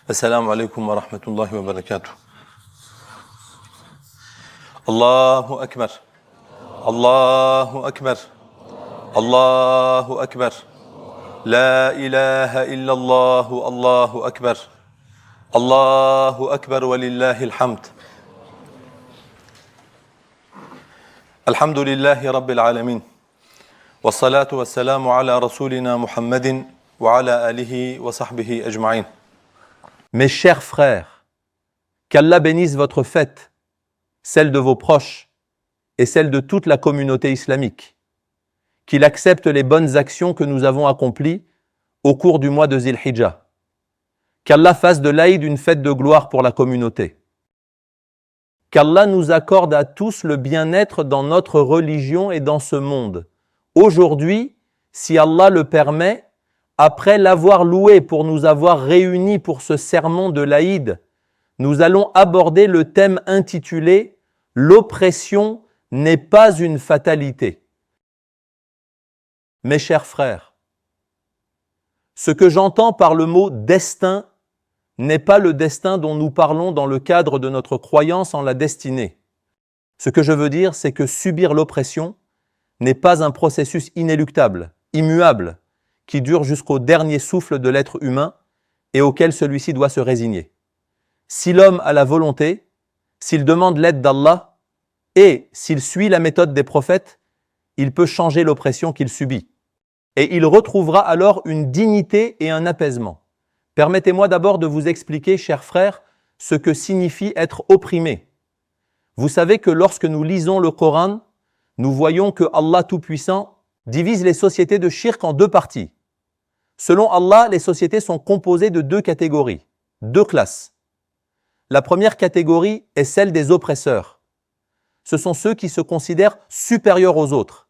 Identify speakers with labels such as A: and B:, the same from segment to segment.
A: Assalamu alaikum wa rahmatullahi wa barakatuh. Allahu Akbar. Allahu Akbar. Allahu Akbar. La ilaha illallah. Allahu Akbar. Allahu Akbar wa lillahi alhamd. Alhamdulillahi rabbil alamin. Wassalatu wassalamu ala rasulina Muhammadin wa ala alihi wa sahbihi ajma'in. Mes chers frères, qu'Allah bénisse votre fête, celle de vos proches et celle de toute la communauté islamique. Qu'il accepte les bonnes actions que nous avons accomplies au cours du mois de Zil Hijjah. Qu'Allah fasse de l'Aïd une fête de gloire pour la communauté. Qu'Allah nous accorde à tous le bien-être dans notre religion et dans ce monde. Aujourd'hui, si Allah le permet, après l'avoir loué pour nous avoir réunis pour ce sermon de l'Aïd, nous allons aborder le thème intitulé « L'oppression n'est pas une fatalité ». Mes chers frères, ce que j'entends par le mot « destin » n'est pas le destin dont nous parlons dans le cadre de notre croyance en la destinée. Ce que je veux dire, c'est que subir l'oppression n'est pas un processus inéluctable, immuable, qui dure jusqu'au dernier souffle de l'être humain et auquel celui-ci doit se résigner. Si l'homme a la volonté, s'il demande l'aide d'Allah et s'il suit la méthode des prophètes, il peut changer l'oppression qu'il subit. Et il retrouvera alors une dignité et un apaisement. Permettez-moi d'abord de vous expliquer, chers frères, ce que signifie être opprimé. Vous savez que lorsque nous lisons le Coran, nous voyons que Allah Tout-Puissant divise les sociétés de shirk en deux parties. Selon Allah, les sociétés sont composées de deux catégories, deux classes. La première catégorie est celle des oppresseurs. Ce sont ceux qui se considèrent supérieurs aux autres,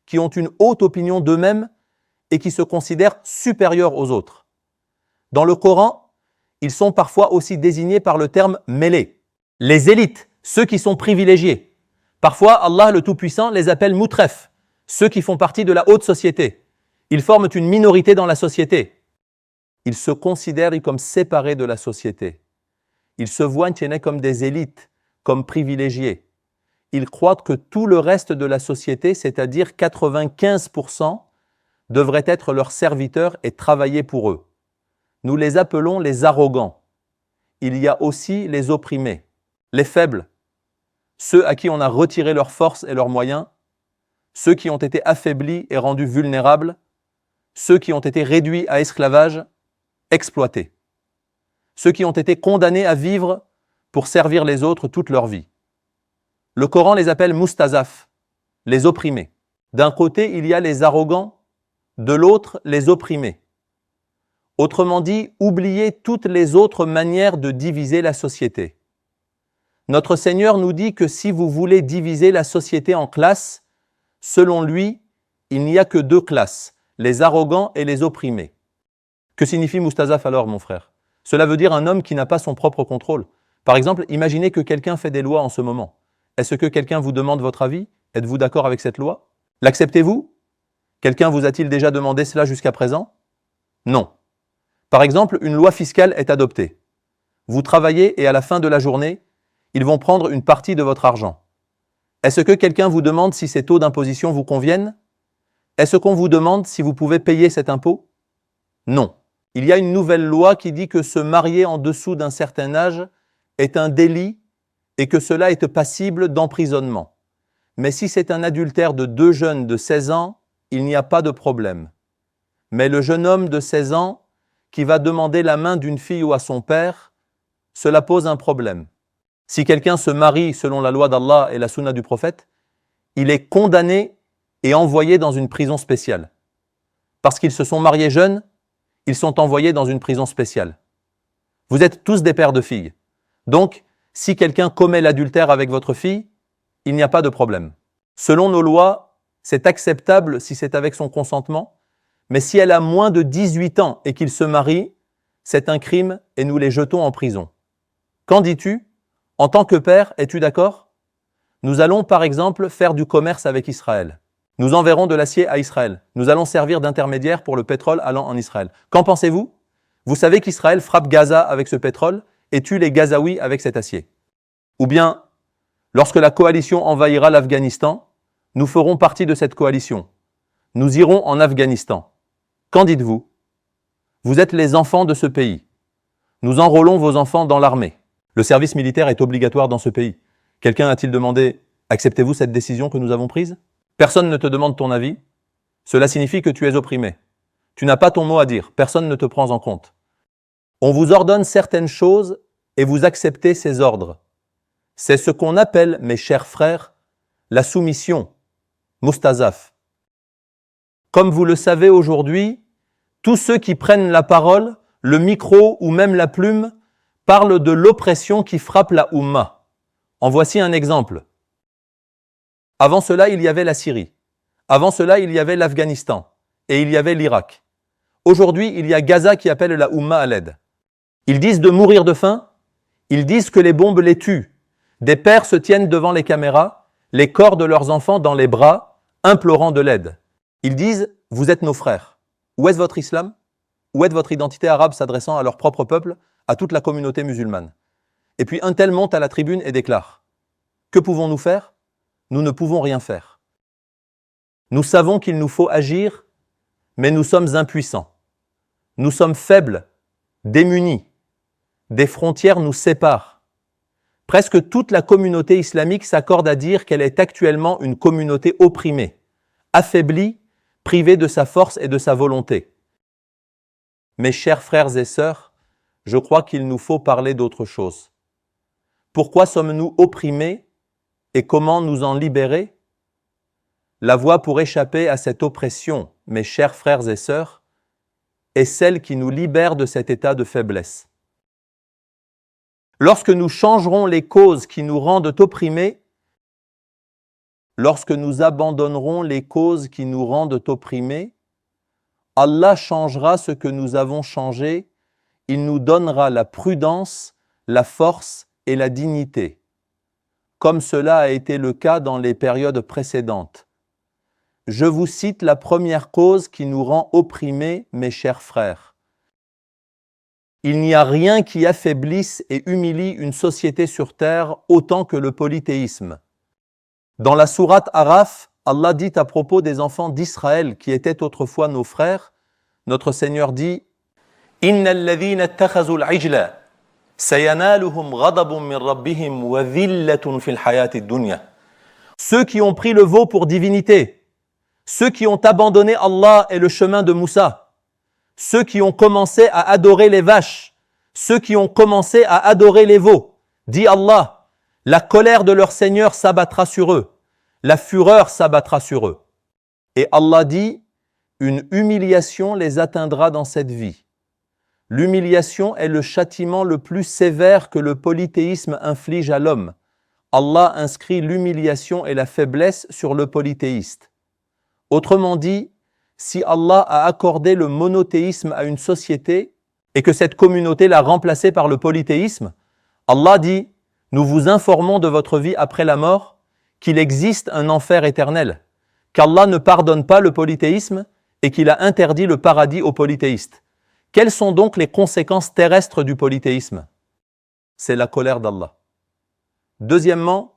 A: qui ont une haute opinion d'eux-mêmes et qui se considèrent supérieurs aux autres. Dans le Coran, ils sont parfois aussi désignés par le terme « mêlés ». Les élites, ceux qui sont privilégiés. Parfois, Allah le Tout-Puissant les appelle « mutref », ceux qui font partie de la haute société. Ils forment une minorité dans la société. Ils se considèrent comme séparés de la société. Ils se voient comme des élites, comme privilégiés. Ils croient que tout le reste de la société, c'est-à-dire 95%, devrait être leurs serviteurs et travailler pour eux. Nous les appelons les arrogants. Il y a aussi les opprimés, les faibles, ceux à qui on a retiré leurs forces et leurs moyens, ceux qui ont été affaiblis et rendus vulnérables, ceux qui ont été réduits à esclavage, exploités, ceux qui ont été condamnés à vivre pour servir les autres toute leur vie. Le Coran les appelle mustazaf, les opprimés. D'un côté, il y a les arrogants, de l'autre, les opprimés. Autrement dit, oubliez toutes les autres manières de diviser la société. Notre Seigneur nous dit que si vous voulez diviser la société en classes, selon lui, il n'y a que deux classes, les arrogants et les opprimés. Que signifie mustazaf alors, mon frère? Cela veut dire un homme qui n'a pas son propre contrôle. Par exemple, imaginez que quelqu'un fait des lois en ce moment. Est-ce que quelqu'un vous demande votre avis? Êtes-vous d'accord avec cette loi? L'acceptez-vous? Quelqu'un vous a-t-il déjà demandé cela jusqu'à présent? Non. Par exemple, une loi fiscale est adoptée. Vous travaillez et à la fin de la journée, ils vont prendre une partie de votre argent. Est-ce que quelqu'un vous demande si ces taux d'imposition vous conviennent? Est-ce qu'on vous demande si vous pouvez payer cet impôt? Non. Il y a une nouvelle loi qui dit que se marier en dessous d'un certain âge est un délit et que cela est passible d'emprisonnement. Mais si c'est un adultère de deux jeunes de 16 ans, il n'y a pas de problème. Mais le jeune homme de 16 ans qui va demander la main d'une fille ou à son père, cela pose un problème. Si quelqu'un se marie selon la loi d'Allah et la sunna du prophète, il est condamné et envoyé dans une prison spéciale. Parce qu'ils se sont mariés jeunes, ils sont envoyés dans une prison spéciale. Vous êtes tous des pères de filles. Donc, si quelqu'un commet l'adultère avec votre fille, il n'y a pas de problème. Selon nos lois, c'est acceptable si c'est avec son consentement, mais si elle a moins de 18 ans et qu'il se marie, c'est un crime et nous les jetons en prison. Qu'en dis-tu? En tant que père, es-tu d'accord? Nous allons par exemple faire du commerce avec Israël. Nous enverrons de l'acier à Israël. Nous allons servir d'intermédiaire pour le pétrole allant en Israël. Qu'en pensez-vous? Vous savez qu'Israël frappe Gaza avec ce pétrole et tue les Gazaouis avec cet acier. Ou bien, lorsque la coalition envahira l'Afghanistan, nous ferons partie de cette coalition. Nous irons en Afghanistan. Qu'en dites-vous? Vous êtes les enfants de ce pays. Nous enrôlons vos enfants dans l'armée. Le service militaire est obligatoire dans ce pays. Quelqu'un a-t-il demandé « Acceptez-vous cette décision que nous avons prise ?» Personne ne te demande ton avis. Cela signifie que tu es opprimé. Tu n'as pas ton mot à dire. Personne ne te prend en compte. On vous ordonne certaines choses et vous acceptez ces ordres. C'est ce qu'on appelle, mes chers frères, la soumission, mustazaf. Comme vous le savez aujourd'hui, tous ceux qui prennent la parole, le micro ou même la plume, parlent de l'oppression qui frappe la Oumma. En voici un exemple. Avant cela, il y avait la Syrie. Avant cela, il y avait l'Afghanistan. Et il y avait l'Irak. Aujourd'hui, il y a Gaza qui appelle la Oumma à l'aide. Ils disent de mourir de faim. Ils disent que les bombes les tuent. Des pères se tiennent devant les caméras, les corps de leurs enfants dans les bras, implorant de l'aide. Ils disent « Vous êtes nos frères ». Où est votre islam? Où est votre identité arabe s'adressant à leur propre peuple, à toute la communauté musulmane? Et puis un tel monte à la tribune et déclare « Que pouvons-nous faire? Nous ne pouvons rien faire. Nous savons qu'il nous faut agir, mais nous sommes impuissants. Nous sommes faibles, démunis. Des frontières nous séparent. Presque toute la communauté islamique s'accorde à dire qu'elle est actuellement une communauté opprimée, affaiblie, privée de sa force et de sa volonté. Mes chers frères et sœurs, je crois qu'il nous faut parler d'autre chose. Pourquoi sommes-nous opprimés et comment nous en libérer? La voie pour échapper à cette oppression, mes chers frères et sœurs, est celle qui nous libère de cet état de faiblesse. Lorsque nous changerons les causes qui nous rendent opprimés, lorsque nous abandonnerons les causes qui nous rendent opprimés, Allah changera ce que nous avons changé, il nous donnera la prudence, la force et la dignité, comme cela a été le cas dans les périodes précédentes. Je vous cite la première cause qui nous rend opprimés, mes chers frères. Il n'y a rien qui affaiblisse et humilie une société sur terre autant que le polythéisme. Dans la sourate Araf, Allah dit à propos des enfants d'Israël qui étaient autrefois nos frères, notre Seigneur dit « Innal ladhina ittakhazul ijla sayanaluhum ghadabun min rabbihim wa dhillatun fil hayati dunya » Ceux qui ont pris le veau pour divinité, ceux qui ont abandonné Allah et le chemin de Moussa, ceux qui ont commencé à adorer les vaches, ceux qui ont commencé à adorer les veaux, dit Allah, la colère de leur Seigneur s'abattra sur eux, la fureur s'abattra sur eux. Et Allah dit, une humiliation les atteindra dans cette vie. L'humiliation est le châtiment le plus sévère que le polythéisme inflige à l'homme. Allah inscrit l'humiliation et la faiblesse sur le polythéiste. Autrement dit, si Allah a accordé le monothéisme à une société et que cette communauté l'a remplacé par le polythéisme, Allah dit « Nous vous informons de votre vie après la mort, qu'il existe un enfer éternel, qu'Allah ne pardonne pas le polythéisme et qu'il a interdit le paradis aux polythéistes. Quelles sont donc les conséquences terrestres du polythéisme? C'est la colère d'Allah. Deuxièmement,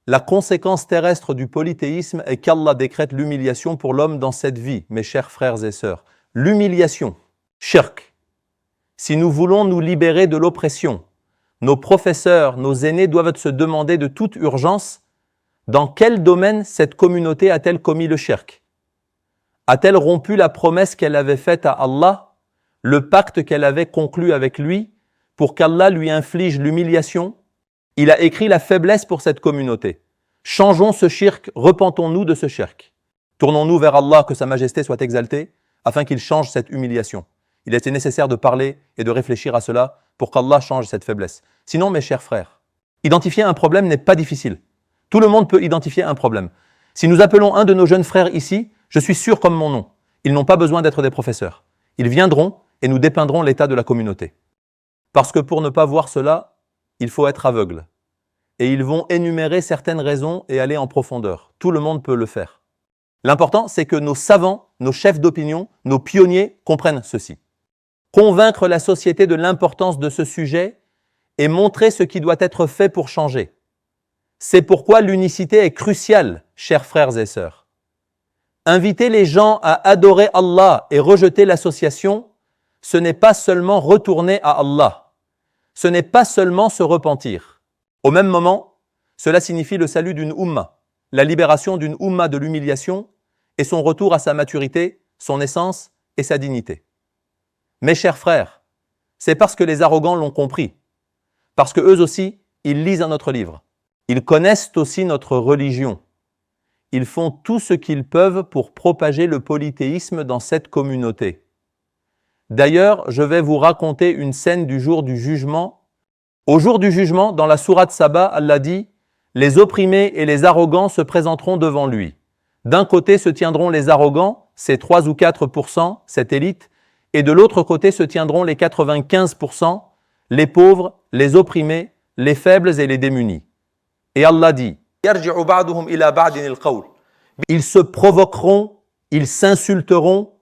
A: la conséquence terrestre du polythéisme est qu'Allah décrète l'humiliation pour l'homme dans cette vie, mes chers frères et sœurs. L'humiliation, shirk. Si nous voulons nous libérer de l'oppression, nos professeurs, nos aînés doivent se demander de toute urgence dans quel domaine cette communauté a-t-elle commis le shirk? A-t-elle rompu la promesse qu'elle avait faite à Allah, le pacte qu'elle avait conclu avec lui pour qu'Allah lui inflige l'humiliation? Il a écrit la faiblesse pour cette communauté. Changeons ce shirk, repentons-nous de ce shirk. Tournons-nous vers Allah, que sa majesté soit exaltée, afin qu'il change cette humiliation. Il était nécessaire de parler et de réfléchir à cela pour qu'Allah change cette faiblesse. Sinon, mes chers frères, identifier un problème n'est pas difficile. Tout le monde peut identifier un problème. Si nous appelons un de nos jeunes frères ici, je suis sûr comme mon nom, ils n'ont pas besoin d'être des professeurs. Ils viendront et nous dépeindrons l'état de la communauté. Parce que pour ne pas voir cela, il faut être aveugle. Et ils vont énumérer certaines raisons et aller en profondeur. Tout le monde peut le faire. L'important, c'est que nos savants, nos chefs d'opinion, nos pionniers comprennent ceci. convaincre la société de l'importance de ce sujet et montrer ce qui doit être fait pour changer. C'est pourquoi l'unicité est cruciale, chers frères et sœurs. Inviter les gens à adorer Allah et rejeter l'association, ce n'est pas seulement retourner à Allah. Ce n'est pas seulement se repentir. Au même moment, cela signifie le salut d'une Ummah, la libération d'une Ummah de l'humiliation et son retour à sa maturité, son essence et sa dignité. Mes chers frères, c'est parce que les arrogants l'ont compris, parce que eux aussi, ils lisent un autre livre. Ils connaissent aussi notre religion. Ils font tout ce qu'ils peuvent pour propager le polythéisme dans cette communauté. D'ailleurs, je vais vous raconter une scène du jour du jugement. Au jour du jugement, dans la sourate Saba, Allah dit « Les opprimés et les arrogants se présenteront devant lui. D'un côté se tiendront les arrogants, ces 3 ou 4%, cette élite, et de l'autre côté se tiendront les 95%, les pauvres, les opprimés, les faibles et les démunis. » Et Allah dit « Ils se provoqueront, ils s'insulteront.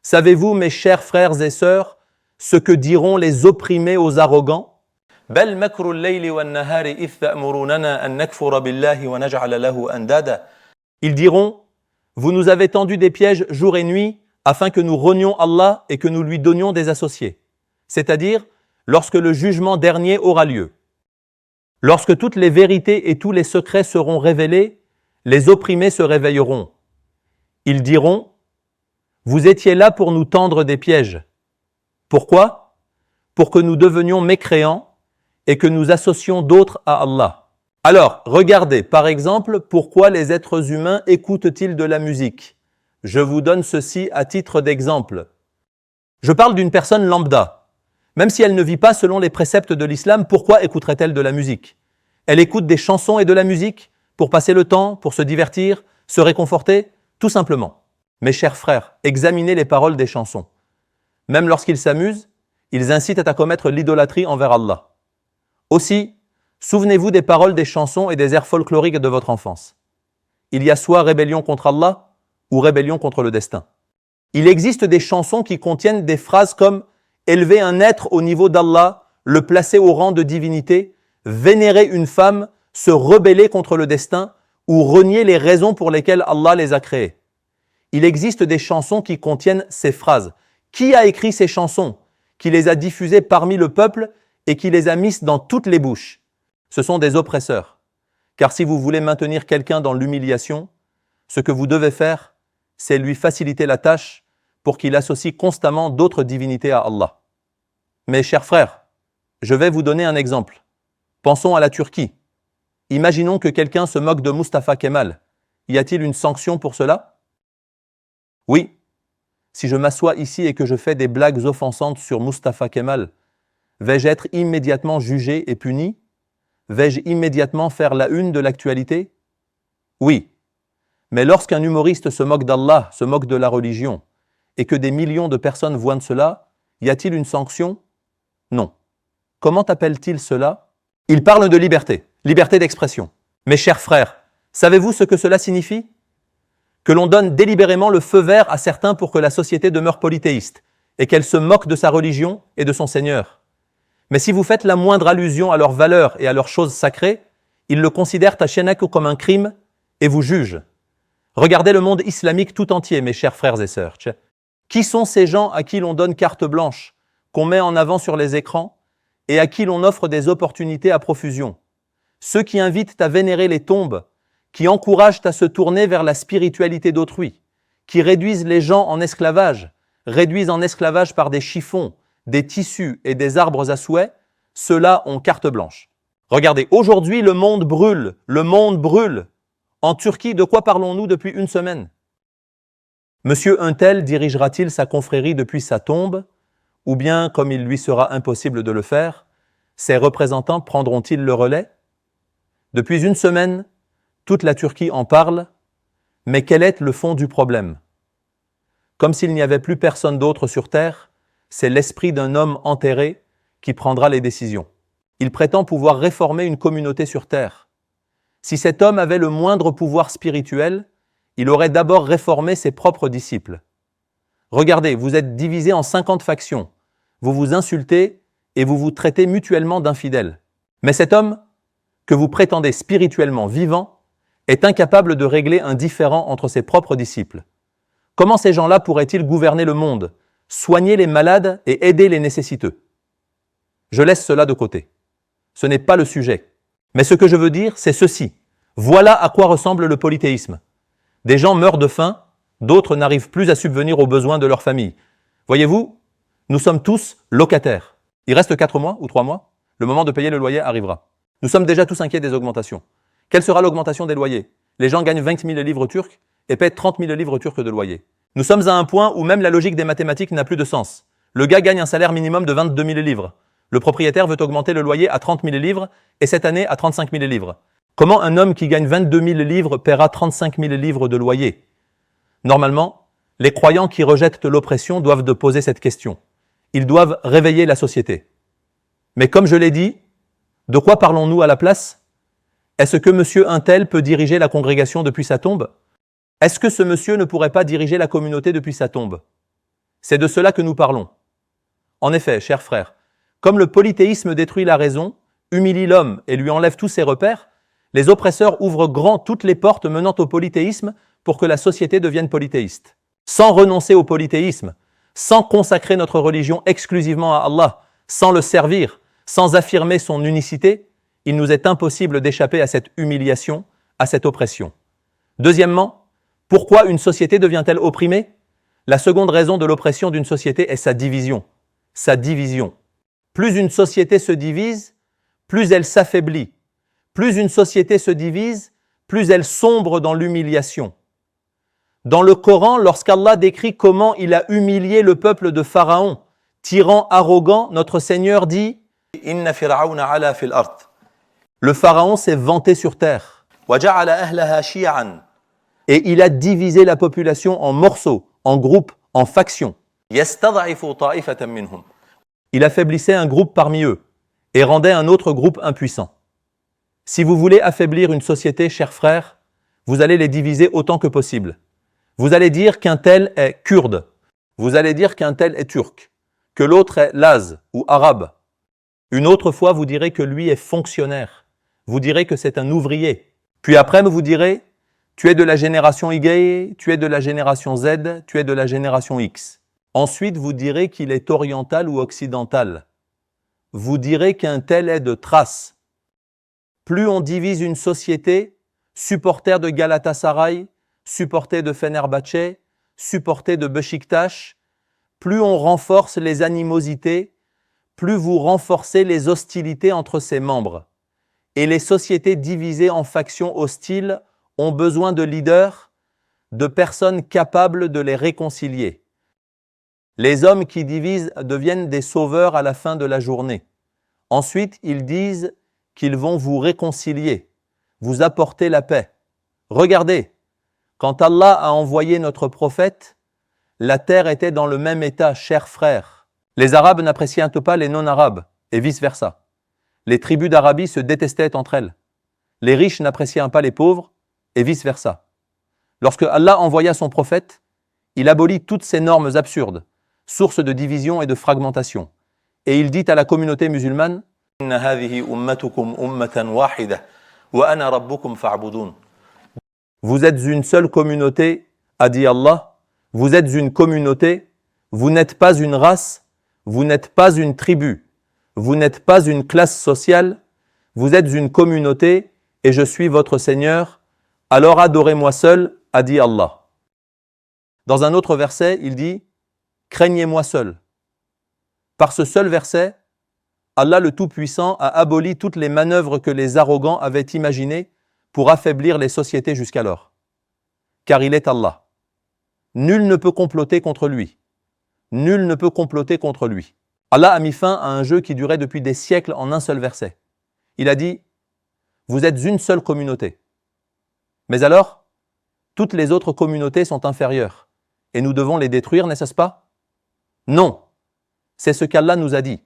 A: Savez-vous, mes chers frères et sœurs, ce que diront les opprimés aux arrogants ? Ils diront, vous nous avez tendu des pièges jour et nuit afin que nous renions Allah et que nous lui donnions des associés. C'est-à-dire, lorsque le jugement dernier aura lieu. Lorsque toutes les vérités et tous les secrets seront révélés, les opprimés se réveilleront. Ils diront, vous étiez là pour nous tendre des pièges. Pourquoi ? Pour que nous devenions mécréants et que nous associons d'autres à Allah. Alors, regardez, par exemple, pourquoi les êtres humains écoutent-ils de la musique ? Je vous donne ceci à titre d'exemple. Je parle d'une personne lambda. Même si elle ne vit pas selon les préceptes de l'islam, pourquoi écouterait-elle de la musique ? Elle écoute des chansons et de la musique pour passer le temps, pour se divertir, se réconforter, tout simplement. Mes chers frères, examinez les paroles des chansons. Même lorsqu'ils s'amusent, ils incitent à commettre l'idolâtrie envers Allah. Aussi, souvenez-vous des paroles des chansons et des airs folkloriques de votre enfance. Il y a soit rébellion contre Allah ou rébellion contre le destin. Il existe des chansons qui contiennent des phrases comme « élever un être au niveau d'Allah, le placer au rang de divinité, vénérer une femme, se rebeller contre le destin ou renier les raisons pour lesquelles Allah les a créés. » Il existe des chansons qui contiennent ces phrases. Qui a écrit ces chansons, qui les a diffusées parmi le peuple et qui les a mises dans toutes les bouches? Ce sont des oppresseurs. Car si vous voulez maintenir quelqu'un dans l'humiliation, ce que vous devez faire, c'est lui faciliter la tâche pour qu'il associe constamment d'autres divinités à Allah. Mes chers frères, je vais vous donner un exemple. Pensons à la Turquie. Imaginons que quelqu'un se moque de Mustafa Kemal. Y a-t-il une sanction pour cela ? Oui. Si je m'assois ici et que je fais des blagues offensantes sur Mustafa Kemal, vais-je être immédiatement jugé et puni ? Vais-je immédiatement faire la une de l'actualité ? Oui. Mais lorsqu'un humoriste se moque d'Allah, se moque de la religion, et que des millions de personnes voient cela, y a-t-il une sanction ? Non. Comment appelle-t-il cela ? Il parle de liberté, liberté d'expression. Mes chers frères, savez-vous ce que cela signifie ? Que l'on donne délibérément le feu vert à certains pour que la société demeure polythéiste et qu'elle se moque de sa religion et de son Seigneur. Mais si vous faites la moindre allusion à leurs valeurs et à leurs choses sacrées, ils le considèrent tachénak comme un crime et vous jugent. Regardez le monde islamique tout entier, mes chers frères et sœurs. Qui sont ces gens à qui l'on donne carte blanche, qu'on met en avant sur les écrans et à qui l'on offre des opportunités à profusion? Ceux qui invitent à vénérer les tombes, qui encouragent à se tourner vers la spiritualité d'autrui, qui réduisent les gens en esclavage, réduisent en esclavage par des chiffons, des tissus et des arbres à souhait, ceux-là ont carte blanche. Regardez, aujourd'hui le monde brûle, le monde brûle. En Turquie, de quoi parlons-nous depuis une semaine? Monsieur Untel dirigera-t-il sa confrérie depuis sa tombe? Ou bien, comme il lui sera impossible de le faire, ses représentants prendront-ils le relais? Depuis une semaine, toute la Turquie en parle, mais quel est le fond du problème? Comme s'il n'y avait plus personne d'autre sur terre, c'est l'esprit d'un homme enterré qui prendra les décisions. Il prétend pouvoir réformer une communauté sur terre. Si cet homme avait le moindre pouvoir spirituel, il aurait d'abord réformé ses propres disciples. Regardez, vous êtes divisés en 50 factions. vous vous insultez et vous vous traitez mutuellement d'infidèles. Mais cet homme, que vous prétendez spirituellement vivant, est incapable de régler un différend entre ses propres disciples. Comment ces gens-là pourraient-ils gouverner le monde, soigner les malades et aider les nécessiteux? Je laisse cela de côté. Ce n'est pas le sujet. Mais ce que je veux dire, c'est ceci. Voilà à quoi ressemble le polythéisme. Des gens meurent de faim, d'autres n'arrivent plus à subvenir aux besoins de leur famille. Voyez-vous, nous sommes tous locataires. Il reste 4 mois ou 3 mois, le moment de payer le loyer arrivera. Nous sommes déjà tous inquiets des augmentations. Quelle sera l'augmentation des loyers? Les gens gagnent 20 000 livres turcs et paient 30 000 livres turcs de loyer. Nous sommes à un point où même la logique des mathématiques n'a plus de sens. Le gars gagne un salaire minimum de 22 000 livres. Le propriétaire veut augmenter le loyer à 30 000 livres et cette année à 35 000 livres. Comment un homme qui gagne 22 000 livres paiera 35 000 livres de loyer? Normalement, les croyants qui rejettent l'oppression doivent de poser cette question. Ils doivent réveiller la société. Mais comme je l'ai dit, de quoi parlons-nous à la place? Est-ce que monsieur Untel peut diriger la congrégation depuis sa tombe? Est-ce que ce monsieur ne pourrait pas diriger la communauté depuis sa tombe? C'est de cela que nous parlons. En effet, chers frères, comme le polythéisme détruit la raison, humilie l'homme et lui enlève tous ses repères, les oppresseurs ouvrent grand toutes les portes menant au polythéisme pour que la société devienne polythéiste. Sans renoncer au polythéisme, sans consacrer notre religion exclusivement à Allah, sans le servir, sans affirmer son unicité, il nous est impossible d'échapper à cette humiliation, à cette oppression. Deuxièmement, pourquoi une société devient-elle opprimée? La seconde raison de l'oppression d'une société est sa division. Sa division. Plus une société se divise, plus elle s'affaiblit. Plus une société se divise, plus elle sombre dans l'humiliation. Dans le Coran, lorsqu'Allah décrit comment il a humilié le peuple de Pharaon, tyran arrogant, notre Seigneur dit « Inna Fir'auna ala fil ard » Le Pharaon s'est vanté sur terre. Et il a divisé la population en morceaux, en groupes, en factions. Il affaiblissait un groupe parmi eux et rendait un autre groupe impuissant. Si vous voulez affaiblir une société, chers frères, vous allez les diviser autant que possible. Vous allez dire qu'un tel est kurde, vous allez dire qu'un tel est turc, que l'autre est laz ou arabe. Une autre fois, vous direz que lui est fonctionnaire. Vous direz que c'est un ouvrier. Puis après, vous direz, tu es de la génération Y, tu es de la génération Z, tu es de la génération X. Ensuite, vous direz qu'il est oriental ou occidental. Vous direz qu'un tel est de Thrace. Plus on divise une société, supporter de Galatasaray, supporter de Fenerbahçe, supporter de Beşiktaş, plus on renforce les animosités, plus vous renforcez les hostilités entre ses membres. Et les sociétés divisées en factions hostiles ont besoin de leaders, de personnes capables de les réconcilier. Les hommes qui divisent deviennent des sauveurs à la fin de la journée. Ensuite, ils disent qu'ils vont vous réconcilier, vous apporter la paix. Regardez, quand Allah a envoyé notre prophète, la terre était dans le même état, chers frères. Les Arabes n'appréciaient pas les non-Arabes, et vice-versa. Les tribus d'Arabie se détestaient entre elles. Les riches n'appréciaient pas les pauvres, et vice-versa. Lorsque Allah envoya son prophète, il abolit toutes ces normes absurdes, sources de division et de fragmentation. Et il dit à la communauté musulmane, « Inna hadhihi ummatukum ummatan wahida, wa ana rabbukum fa'budun » Vous êtes une seule communauté, a dit Allah. Vous êtes une communauté, vous n'êtes pas une race, vous n'êtes pas une tribu, vous n'êtes pas une classe sociale, vous êtes une communauté et je suis votre Seigneur, alors adorez-moi seul, a dit Allah. Dans un autre verset, il dit « Craignez-moi seul ». Par ce seul verset, Allah le Tout-Puissant a aboli toutes les manœuvres que les arrogants avaient imaginées pour affaiblir les sociétés jusqu'alors. Car il est Allah. Nul ne peut comploter contre lui. Nul ne peut comploter contre lui. Allah a mis fin à un jeu qui durait depuis des siècles en un seul verset. Il a dit « Vous êtes une seule communauté. » Mais alors, toutes les autres communautés sont inférieures et nous devons les détruire, n'est-ce pas? Non. C'est ce qu'Allah nous a dit.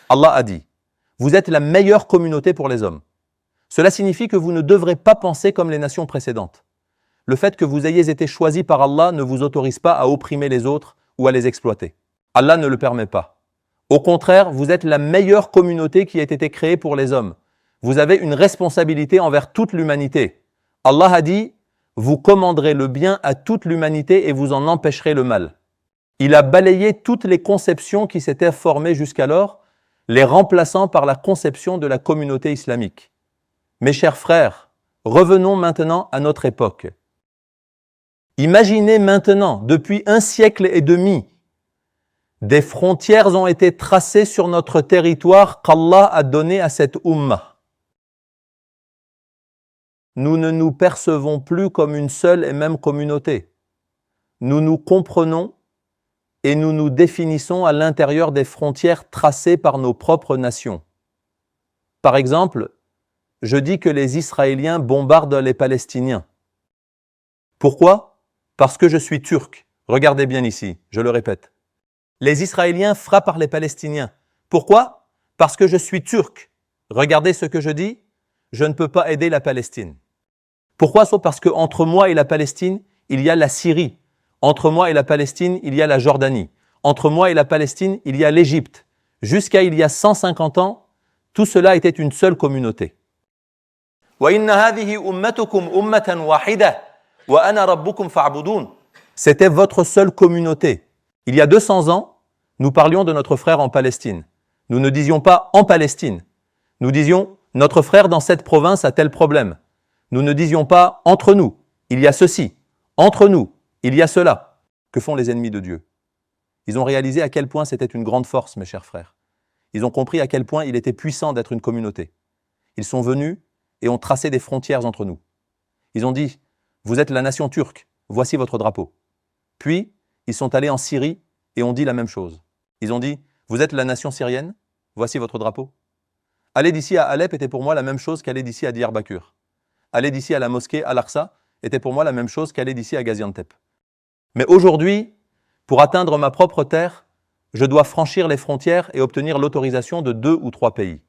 A: Allah a dit « Vous êtes la meilleure communauté pour les hommes. » Cela signifie que vous ne devrez pas penser comme les nations précédentes. Le fait que vous ayez été choisis par Allah ne vous autorise pas à opprimer les autres ou à les exploiter. Allah ne le permet pas. Au contraire, vous êtes la meilleure communauté qui ait été créée pour les hommes. Vous avez une responsabilité envers toute l'humanité. Allah a dit, vous commanderez le bien à toute l'humanité et vous en empêcherez le mal. Il a balayé toutes les conceptions qui s'étaient formées jusqu'alors, les remplaçant par la conception de la communauté islamique. Mes chers frères, revenons maintenant à notre époque. Imaginez maintenant, depuis 1 siècle et demi, des frontières ont été tracées sur notre territoire qu'Allah a donné à cette ummah. Nous ne nous percevons plus comme une seule et même communauté. Nous nous comprenons et nous nous définissons à l'intérieur des frontières tracées par nos propres nations. Par exemple, je dis que les Israéliens bombardent les Palestiniens. Pourquoi ? Parce que je suis turc. Regardez bien ici, je le répète. Les Israéliens frappent les Palestiniens. Pourquoi ? Parce que je suis turc. Regardez ce que je dis, je ne peux pas aider la Palestine. Pourquoi ? Parce qu'entre moi et la Palestine, il y a la Syrie. Entre moi et la Palestine, il y a la Jordanie. Entre moi et la Palestine, il y a l'Égypte. Jusqu'à il y a 150 ans, tout cela était une seule communauté. C'était votre seule communauté. Il y a 200 ans, nous parlions de notre frère en Palestine. Nous ne disions pas en Palestine. Nous disions notre frère dans cette province a tel problème. Nous ne disions pas entre nous, il y a ceci. Entre nous, il y a cela. Que font les ennemis de Dieu ? Ils ont réalisé à quel point c'était une grande force, mes chers frères. Ils ont compris à quel point il était puissant d'être une communauté. Ils sont venus et ont tracé des frontières entre nous. Ils ont dit, vous êtes la nation turque, voici votre drapeau. Puis, ils sont allés en Syrie et ont dit la même chose. Ils ont dit, vous êtes la nation syrienne, voici votre drapeau. Aller d'ici à Alep était pour moi la même chose qu'aller d'ici à Diyarbakir. Aller d'ici à la mosquée Al-Aqsa était pour moi la même chose qu'aller d'ici à Gaziantep. Mais aujourd'hui, pour atteindre ma propre terre, je dois franchir les frontières et obtenir l'autorisation de 2 ou 3 pays.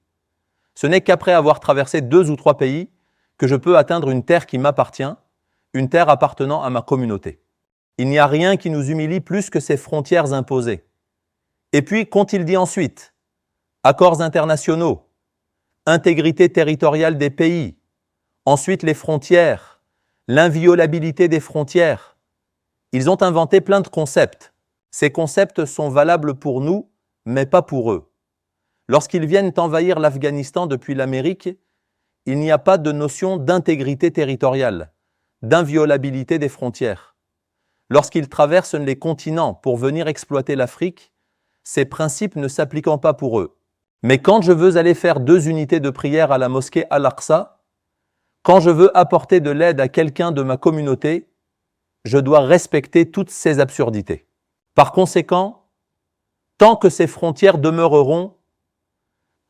A: Ce n'est qu'après avoir traversé 2 ou 3 pays que je peux atteindre une terre qui m'appartient, une terre appartenant à ma communauté. Il n'y a rien qui nous humilie plus que ces frontières imposées. Et puis, qu'ont-ils dit ensuite ? Accords internationaux, intégrité territoriale des pays, ensuite les frontières, l'inviolabilité des frontières. Ils ont inventé plein de concepts. Ces concepts sont valables pour nous, mais pas pour eux. Lorsqu'ils viennent envahir l'Afghanistan depuis l'Amérique, il n'y a pas de notion d'intégrité territoriale, d'inviolabilité des frontières. Lorsqu'ils traversent les continents pour venir exploiter l'Afrique, ces principes ne s'appliquant pas pour eux. Mais quand je veux aller faire 2 unités de prière à la mosquée Al-Aqsa, quand je veux apporter de l'aide à quelqu'un de ma communauté, je dois respecter toutes ces absurdités. Par conséquent, tant que ces frontières demeureront,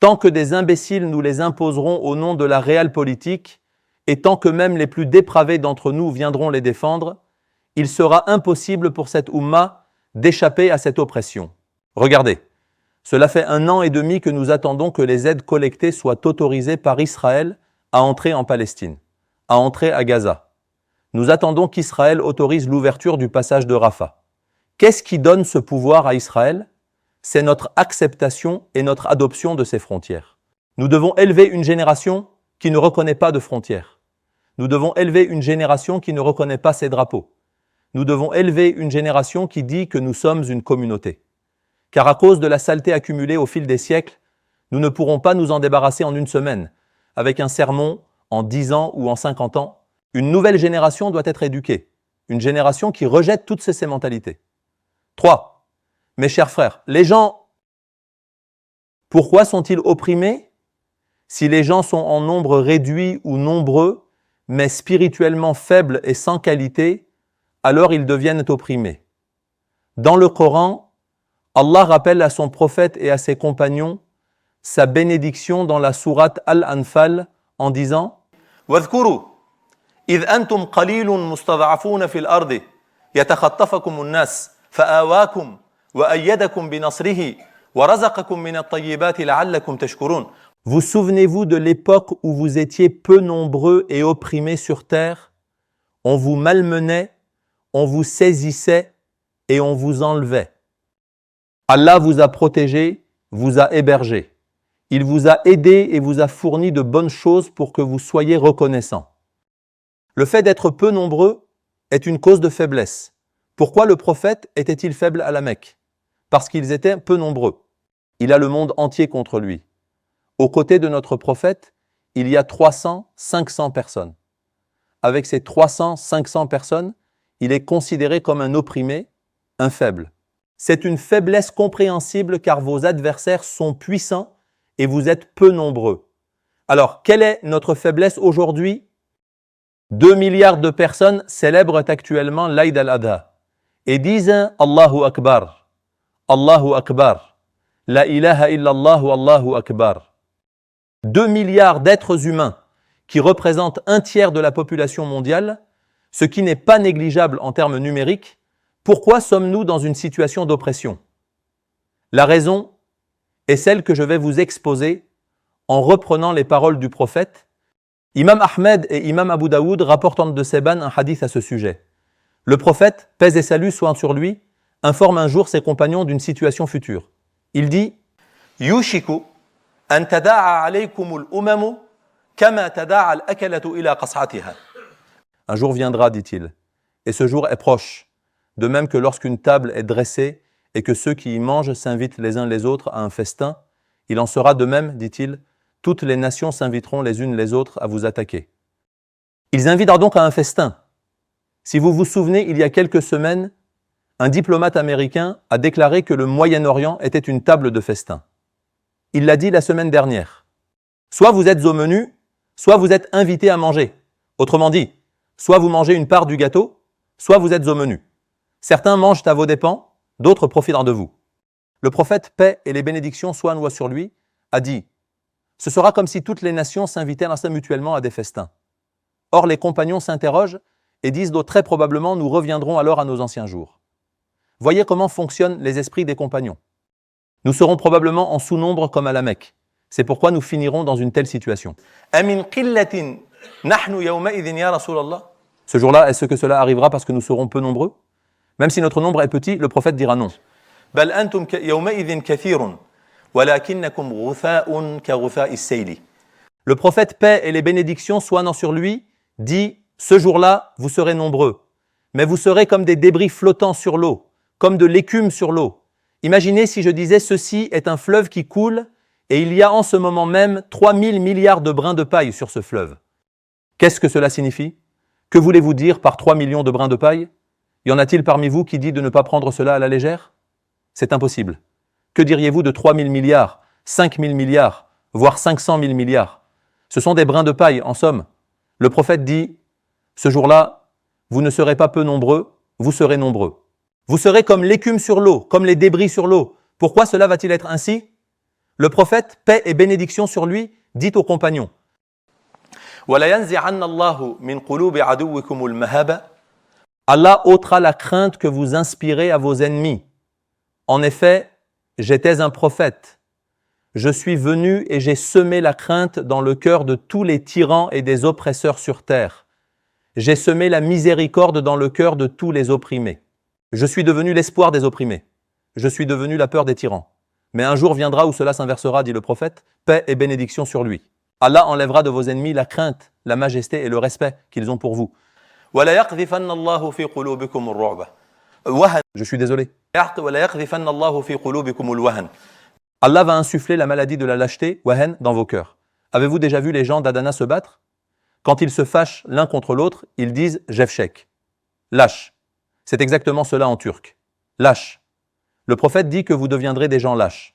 A: tant que des imbéciles nous les imposeront au nom de la réelle politique, et tant que même les plus dépravés d'entre nous viendront les défendre, il sera impossible pour cette Oumma d'échapper à cette oppression. Regardez, cela fait 1 an et demi que nous attendons que les aides collectées soient autorisées par Israël à entrer en Palestine, à entrer à Gaza. Nous attendons qu'Israël autorise l'ouverture du passage de Rafah. Qu'est-ce qui donne ce pouvoir à Israël ? C'est notre acceptation et notre adoption de ces frontières. Nous devons élever une génération qui ne reconnaît pas de frontières. Nous devons élever une génération qui ne reconnaît pas ses drapeaux. Nous devons élever une génération qui dit que nous sommes une communauté. Car à cause de la saleté accumulée au fil des siècles, nous ne pourrons pas nous en débarrasser en 1 semaine. Avec un sermon, en 10 ans ou en 50 ans, une nouvelle génération doit être éduquée. Une génération qui rejette toutes ces mentalités. 3. Mes chers frères, les gens, pourquoi sont-ils opprimés ? Si les gens sont en nombre réduit ou nombreux, mais spirituellement faibles et sans qualité, alors ils deviennent opprimés. Dans le Coran, Allah rappelle à son prophète et à ses compagnons sa bénédiction dans la sourate Al-Anfal en disant « وَاذْكُرُوا إِذْ أَنْتُمْ قَلِيلٌ مُسْتَضْعَفُونَ فِي الْأَرْضِ يَتَخَطَّفَكُمُ النَّاسُ فَآوَاكُمْ وَأَيَّدَكُمْ بِنَصْرِهِ وَرَزَقَكُمْ مِنَ الطَّيِّبَاتِ لَعَلَّكُمْ تَشْكُرُونَ » Vous souvenez-vous de l'époque où vous étiez peu nombreux et opprimés sur terre ? On vous malmenait, on vous saisissait et on vous enlevait. Allah vous a protégé, vous a hébergé. Il vous a aidé et vous a fourni de bonnes choses pour que vous soyez reconnaissants. Le fait d'être peu nombreux est une cause de faiblesse. Pourquoi le prophète était-il faible à la Mecque? Parce qu'ils étaient peu nombreux. Il a le monde entier contre lui. Aux côtés de notre prophète, il y a 300, 500 personnes. Avec ces 300, 500 personnes, il est considéré comme un opprimé, un faible. C'est une faiblesse compréhensible car vos adversaires sont puissants et vous êtes peu nombreux. Alors, quelle est notre faiblesse aujourd'hui? 2 milliards de personnes célèbrent actuellement l'Aïd al-Adha et disent Allahu Akbar, Allahu Akbar, La ilaha illallah Allahu Akbar. 2 milliards d'êtres humains qui représentent un tiers de la population mondiale, ce qui n'est pas négligeable en termes numériques. Pourquoi sommes-nous dans une situation d'oppression? La raison est celle que je vais vous exposer en reprenant les paroles du prophète. Imam Ahmed et Imam Abu Daoud rapportent de Seban un hadith à ce sujet. Le prophète, paix et salut soient sur lui, informe un jour ses compagnons d'une situation future. Il dit « Yushiku an tada'a alaykumul umamu kama tada'a al-akalatu ila qas'atiha » Un jour viendra, dit-il, et ce jour est proche, de même que lorsqu'une table est dressée et que ceux qui y mangent s'invitent les uns les autres à un festin, il en sera de même, dit-il, toutes les nations s'inviteront les unes les autres à vous attaquer. Ils invitent donc à un festin. Si vous vous souvenez, il y a quelques semaines, un diplomate américain a déclaré que le Moyen-Orient était une table de festin. Il l'a dit la semaine dernière. Soit vous êtes au menu, soit vous êtes invité à manger. Autrement dit, soit vous mangez une part du gâteau, soit vous êtes au menu. Certains mangent à vos dépens, d'autres profitent de vous. Le prophète, paix et les bénédictions soient sur lui, a dit « Ce sera comme si toutes les nations s'invitaient mutuellement à des festins. » Or, les compagnons s'interrogent et disent « Très probablement, nous reviendrons alors à nos anciens jours. » Voyez comment fonctionnent les esprits des compagnons. Nous serons probablement en sous-nombre comme à la Mecque. C'est pourquoi nous finirons dans une telle situation. Ce jour-là, est-ce que cela arrivera parce que nous serons peu nombreux? Même si notre nombre est petit, le prophète dira non. Le prophète, paix et les bénédictions soient sur lui, dit « Ce jour-là, vous serez nombreux, mais vous serez comme des débris flottants sur l'eau, comme de l'écume sur l'eau. Imaginez si je disais « Ceci est un fleuve qui coule et il y a en ce moment même 3000 milliards de brins de paille sur ce fleuve. » Qu'est-ce que cela signifie? Que voulez-vous dire par 3 millions de brins de paille? Y en a-t-il parmi vous qui dit de ne pas prendre cela à la légère? C'est impossible. Que diriez-vous de 3000 milliards, 5000 milliards, voire 500 000 milliards? Ce sont des brins de paille, en somme. Le prophète dit, ce jour-là, vous ne serez pas peu nombreux, vous serez nombreux. Vous serez comme l'écume sur l'eau, comme les débris sur l'eau. Pourquoi cela va-t-il être ainsi? Le prophète, paix et bénédiction sur lui, dit aux compagnons, Allah ôtera la crainte que vous inspirez à vos ennemis. En effet, j'étais un prophète. Je suis venu et j'ai semé la crainte dans le cœur de tous les tyrans et des oppresseurs sur terre. J'ai semé la miséricorde dans le cœur de tous les opprimés. Je suis devenu l'espoir des opprimés. Je suis devenu la peur des tyrans. Mais un jour viendra où cela s'inversera, dit le prophète, paix et bénédiction sur lui. Allah enlèvera de vos ennemis la crainte, la majesté et le respect qu'ils ont pour vous. Je suis désolé. Allah va insuffler la maladie de la lâcheté, wahan, dans vos cœurs. Avez-vous déjà vu les gens d'Adana se battre? Quand ils se fâchent l'un contre l'autre, ils disent « Jevshek », lâche. C'est exactement cela en turc. Lâche. Le prophète dit que vous deviendrez des gens lâches.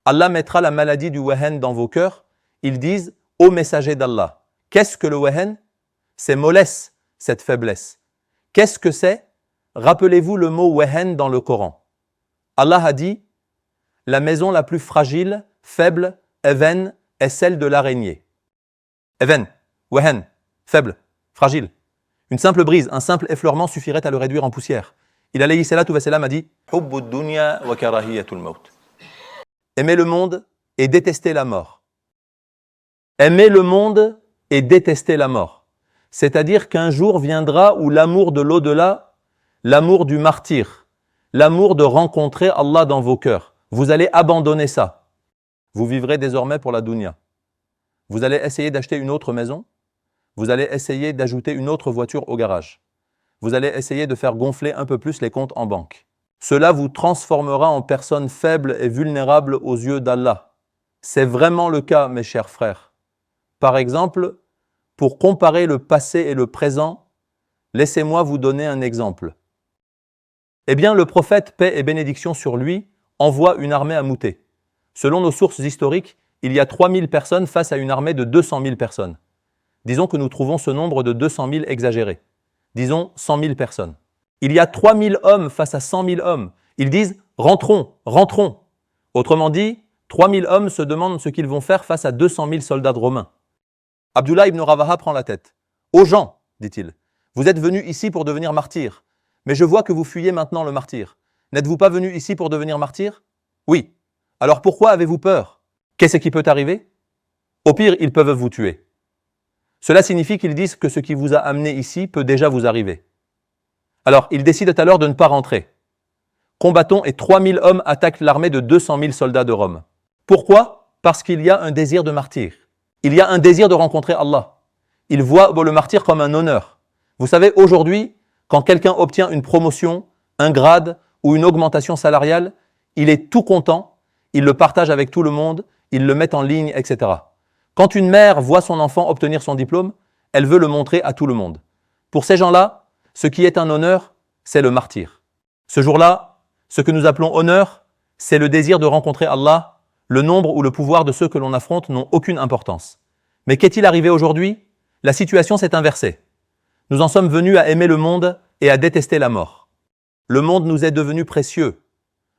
A: Allah mettra la maladie du wahan dans vos cœurs. Ils disent « Ô messager d'Allah ». Qu'est-ce que le wahan? C'est mollesse, cette faiblesse. Qu'est-ce que c'est? Rappelez-vous le mot wahan dans le Coran. Allah a dit « La maison la plus fragile, faible, even, est celle de l'araignée. » Even, wahan, faible, fragile. Une simple brise, un simple effleurement suffirait à le réduire en poussière. Il alayhi salatu wa salam a dit « Aimer le monde et détester la mort. » Aimer le monde et détester la mort. C'est-à-dire qu'un jour viendra où l'amour de l'au-delà, l'amour du martyr, l'amour de rencontrer Allah dans vos cœurs. Vous allez abandonner ça. Vous vivrez désormais pour la dunya. Vous allez essayer d'acheter une autre maison. Vous allez essayer d'ajouter une autre voiture au garage. Vous allez essayer de faire gonfler un peu plus les comptes en banque. Cela vous transformera en personne faible et vulnérable aux yeux d'Allah. C'est vraiment le cas, mes chers frères. Par exemple, pour comparer le passé et le présent, laissez-moi vous donner un exemple. Eh bien, le prophète, paix et bénédiction sur lui, envoie une armée à Mouté. Selon nos sources historiques, il y a 3000 personnes face à une armée de 200 000 personnes. Disons que nous trouvons ce nombre de 200 000 exagéré. Disons 100 000 personnes. Il y a 3000 hommes face à 100 000 hommes. Ils disent « rentrons, rentrons ». Autrement dit, 3000 hommes se demandent ce qu'ils vont faire face à 200 000 soldats romains. Abdullah ibn Ravaha prend la tête. « Aux gens, dit-il, vous êtes venus ici pour devenir martyrs, mais je vois que vous fuyez maintenant le martyr. N'êtes-vous pas venus ici pour devenir martyrs ? Oui. Alors pourquoi avez-vous peur ? Qu'est-ce qui peut arriver ? Au pire, ils peuvent vous tuer. Cela signifie qu'ils disent que ce qui vous a amené ici peut déjà vous arriver. Alors, ils décident alors de ne pas rentrer. Combattons et 3000 hommes attaquent l'armée de 200 000 soldats de Rome. Pourquoi ? Parce qu'il y a un désir de martyr. Il y a un désir de rencontrer Allah. Ils voient le martyr comme un honneur. Vous savez, aujourd'hui, quand quelqu'un obtient une promotion, un grade ou une augmentation salariale, il est tout content, il le partage avec tout le monde, il le met en ligne, etc. Quand une mère voit son enfant obtenir son diplôme, elle veut le montrer à tout le monde. Pour ces gens-là, ce qui est un honneur, c'est le martyr. Ce jour-là, ce que nous appelons honneur, c'est le désir de rencontrer Allah. Le nombre ou le pouvoir de ceux que l'on affronte n'ont aucune importance. Mais qu'est-il arrivé aujourd'hui ? La situation s'est inversée. Nous en sommes venus à aimer le monde et à détester la mort. Le monde nous est devenu précieux.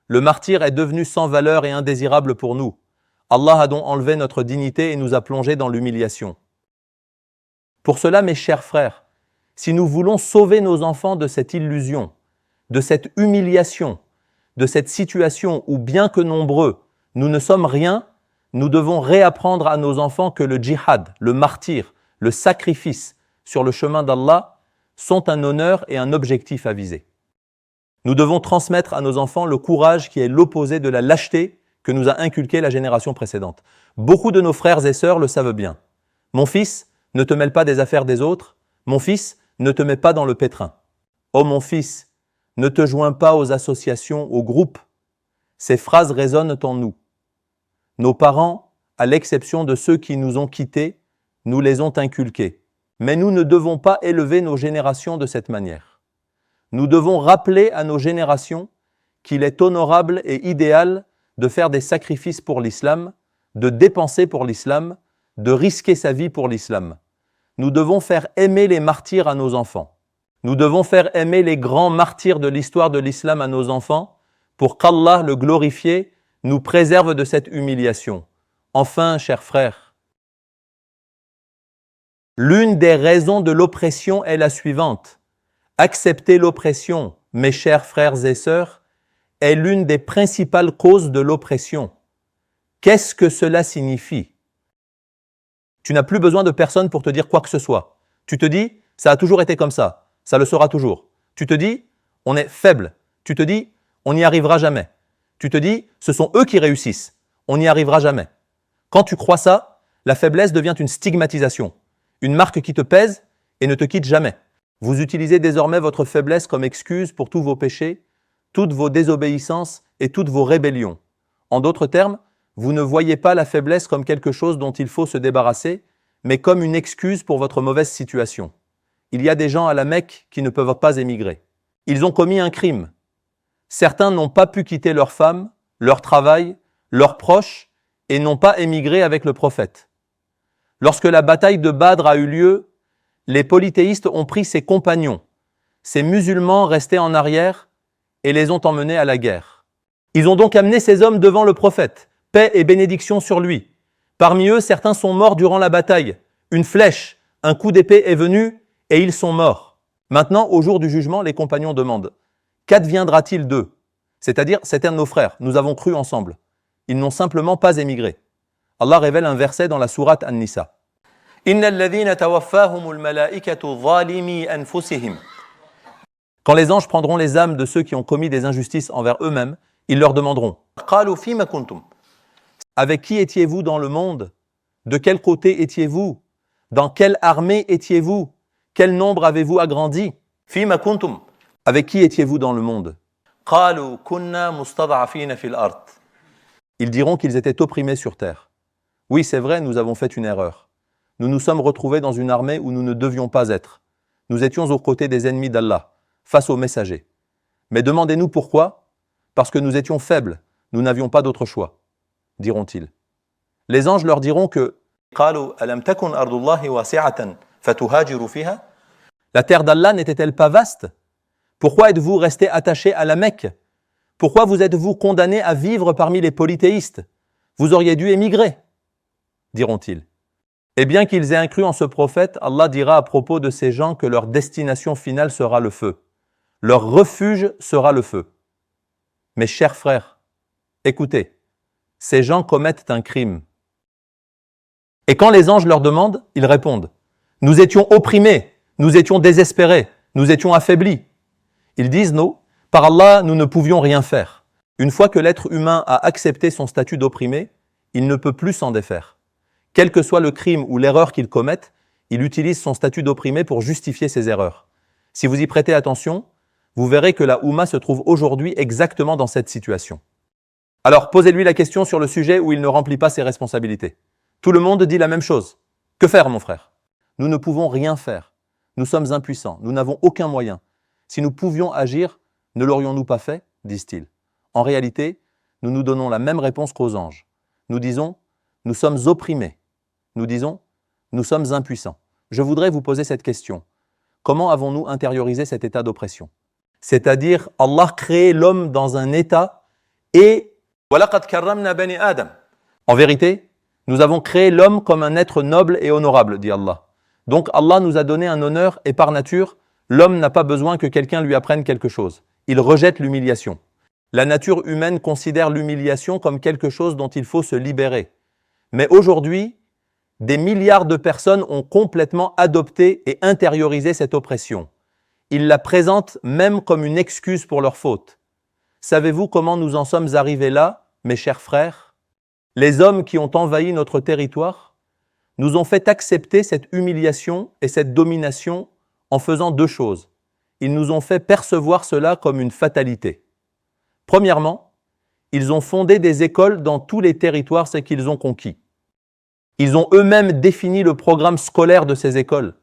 A: Le martyr est devenu sans valeur et indésirable pour nous. Allah a donc enlevé notre dignité et nous a plongés dans l'humiliation. Pour cela, mes chers frères, si nous voulons sauver nos enfants de cette illusion, de cette humiliation, de cette situation où, bien que nombreux, nous ne sommes rien, nous devons réapprendre à nos enfants que le djihad, le martyr, le sacrifice sur le chemin d'Allah sont un honneur et un objectif à viser. Nous devons transmettre à nos enfants le courage qui est l'opposé de la lâcheté que nous a inculqué la génération précédente. Beaucoup de nos frères et sœurs le savent bien. Mon fils, ne te mêle pas des affaires des autres. Mon fils, ne te mets pas dans le pétrin. Oh mon fils, ne te joins pas aux associations, aux groupes. Ces phrases résonnent en nous. Nos parents, à l'exception de ceux qui nous ont quittés, nous les ont inculqués. Mais nous ne devons pas élever nos générations de cette manière. Nous devons rappeler à nos générations qu'il est honorable et idéal de faire des sacrifices pour l'islam, de dépenser pour l'islam, de risquer sa vie pour l'islam. Nous devons faire aimer les martyrs à nos enfants. Nous devons faire aimer les grands martyrs de l'histoire de l'islam à nos enfants pour qu'Allah, le glorifié, nous préserve de cette humiliation. Enfin, chers frères, l'une des raisons de l'oppression est la suivante. Accepter l'oppression, mes chers frères et sœurs, est l'une des principales causes de l'oppression. Qu'est-ce que cela signifie ? Tu n'as plus besoin de personne pour te dire quoi que ce soit. Tu te dis, ça a toujours été comme ça, ça le sera toujours. Tu te dis, on est faible. Tu te dis, on n'y arrivera jamais. Tu te dis, ce sont eux qui réussissent, on n'y arrivera jamais. Quand tu crois ça, la faiblesse devient une stigmatisation, une marque qui te pèse et ne te quitte jamais. Vous utilisez désormais votre faiblesse comme excuse pour tous vos péchés, toutes vos désobéissances et toutes vos rébellions. En d'autres termes, vous ne voyez pas la faiblesse comme quelque chose dont il faut se débarrasser, mais comme une excuse pour votre mauvaise situation. Il y a des gens à la Mecque qui ne peuvent pas émigrer. Ils ont commis un crime. Certains n'ont pas pu quitter leur femme, leur travail, leurs proches et n'ont pas émigré avec le prophète. Lorsque la bataille de Badr a eu lieu, les polythéistes ont pris ses compagnons. Ces musulmans restés en arrière et les ont emmenés à la guerre. Ils ont donc amené ces hommes devant le prophète, paix et bénédiction sur lui. Parmi eux, certains sont morts durant la bataille. Une flèche, un coup d'épée est venu et ils sont morts. Maintenant, au jour du jugement, les compagnons demandent « Qu'adviendra-t-il d'eux » C'est-à-dire, c'est un de nos frères, nous avons cru ensemble. Ils n'ont simplement pas émigré. Allah révèle un verset dans la sourate An-Nisa. « Inna alladhina tawaffahumul malaikatu zalimi anfusihim » Quand les anges prendront les âmes de ceux qui ont commis des injustices envers eux-mêmes, ils leur demanderont « Avec qui étiez-vous dans le monde? De quel côté étiez-vous? Dans quelle armée étiez-vous? Quel nombre avez-vous agrandi? Avec qui étiez-vous dans le monde? » Ils diront qu'ils étaient opprimés sur terre. Oui, c'est vrai, nous avons fait une erreur. Nous nous sommes retrouvés dans une armée où nous ne devions pas être. Nous étions aux côtés des ennemis d'Allah, face aux messagers. Mais demandez-nous pourquoi? Parce que nous étions faibles, nous n'avions pas d'autre choix, diront-ils. Les anges leur diront que la terre d'Allah n'était-elle pas vaste? Pourquoi êtes-vous restés attachés à la Mecque? Pourquoi vous êtes-vous condamnés à vivre parmi les polythéistes? Vous auriez dû émigrer, diront-ils. Et bien qu'ils aient inclus en ce prophète, Allah dira à propos de ces gens que leur destination finale sera le feu. Leur refuge sera le feu. Mes chers frères, écoutez, ces gens commettent un crime. Et quand les anges leur demandent, ils répondent « Nous étions opprimés, nous étions désespérés, nous étions affaiblis. » Ils disent « Non, par Allah, nous ne pouvions rien faire. » Une fois que l'être humain a accepté son statut d'opprimé, il ne peut plus s'en défaire. Quel que soit le crime ou l'erreur qu'il commette, il utilise son statut d'opprimé pour justifier ses erreurs. Si vous y prêtez attention, vous verrez que la Oumma se trouve aujourd'hui exactement dans cette situation. Alors posez-lui la question sur le sujet où il ne remplit pas ses responsabilités. Tout le monde dit la même chose. Que faire, mon frère? Nous ne pouvons rien faire. Nous sommes impuissants, nous n'avons aucun moyen. Si nous pouvions agir, ne l'aurions-nous pas fait, disent-ils. En réalité, nous nous donnons la même réponse qu'aux anges. Nous disons, nous sommes opprimés. Nous disons, nous sommes impuissants. Je voudrais vous poser cette question. Comment avons-nous intériorisé cet état d'oppression? C'est-à-dire, Allah crée l'homme dans un état et en vérité, nous avons créé l'homme comme un être noble et honorable, dit Allah. Donc Allah nous a donné un honneur et par nature, l'homme n'a pas besoin que quelqu'un lui apprenne quelque chose. Il rejette l'humiliation. La nature humaine considère l'humiliation comme quelque chose dont il faut se libérer. Mais aujourd'hui, des milliards de personnes ont complètement adopté et intériorisé cette oppression. Ils la présentent même comme une excuse pour leur faute. Savez-vous comment nous en sommes arrivés là, mes chers frères? Les hommes qui ont envahi notre territoire nous ont fait accepter cette humiliation et cette domination en faisant deux choses. Ils nous ont fait percevoir cela comme une fatalité. Premièrement, ils ont fondé des écoles dans tous les territoires qu'ils ont conquis. Ils ont eux-mêmes défini le programme scolaire de ces écoles.